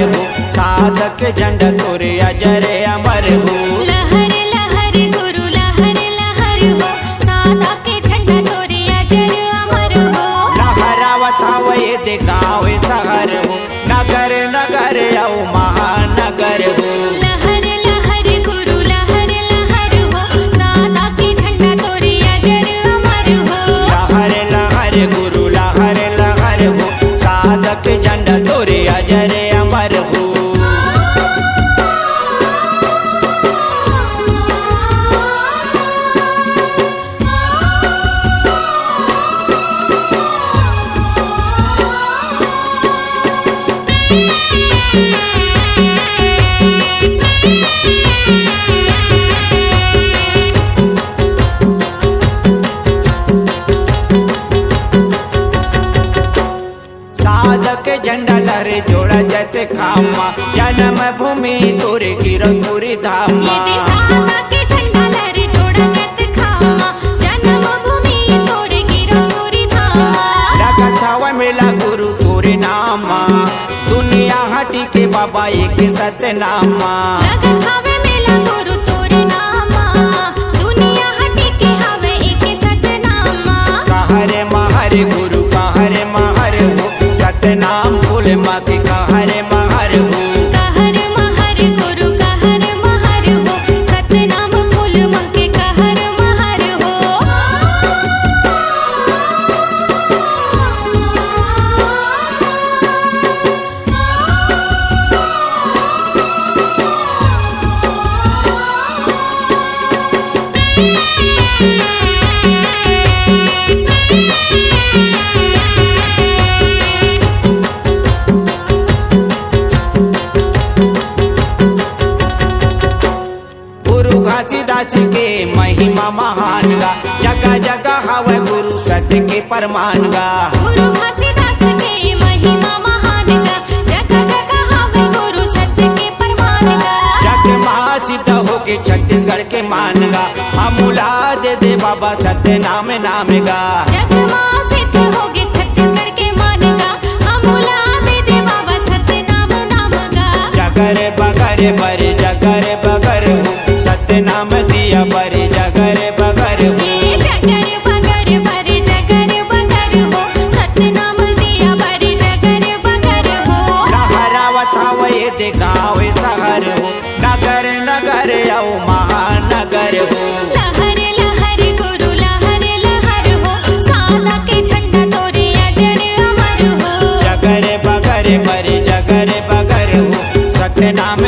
हो, साधक झंडा तोरे अजर अमर हो। लहर लहर गुरु लहर लहर हो, साधक झंडा तोरे अजर अमर हो। लहरावत हवे दे गाँव शहर हो, नगर नगर औ महानगर हो। लहर लहर गुरु लहर लहर हो, साधक झंडा तोरे अजर अमर हो। लहर लहर गुरु लहर लहर हो, साधक झंडा तोरे अजर अमर हो। साधक झंडा लहरे जोड़ा जैसे खामा, जन्म भूमि तोरे गिरो तोरी धामा। ये साधक झंडा लहर जोड़ा जत खामा, जन्म भूमि तोरे गिरो तोरी धामा। लगत हवा मेला गुरु तोरे नामा, दुनिया हटी के बाबा एक सतनामा। लगत हवे मेला गुरु तोरे नामा, दुनिया हटी के हवे एक सतनामा। कहरे महर गुरु कहरे महर हो, सतनाम फूल माके कहरे महर हो। कहर महर गुरु कहर महर हो, सतनाम फूल महके कहर महर हो। गुरु घासीदास के महिमा महान गा, जगह जगह हवे गुरु सत्य के प्रमाण गा। गुरु घासीदास के महिमा महान गा, जगह जगह हवे गुरु सत्य के प्रमाण गा। जग महासिद्ध होके छत्तीसगढ़ के मान गा, अमूला दे बाबा सत्य नाम नाम गा। जग मां सिद्ध होगे छत्तीसगढ़ के मान गा, अमूला दे बाबा सत्य नाम नाम गा। जगर बगर बर जगर बगर हो, सत्य नाम दिया बर जगर बगर हो। ये जगर बगर बर जगर बगर हो, सत्य नाम दिया बर जगर बगर हो। लहरावत हवे दे गाँव शहर हो, नगर नगर औ महानगर हो। लहर लहर गुरु लहर लहर हो, साधक झंडा तोरे अजर अमर हो। जगर बगर बर जगर बगर हो, सत्य नाम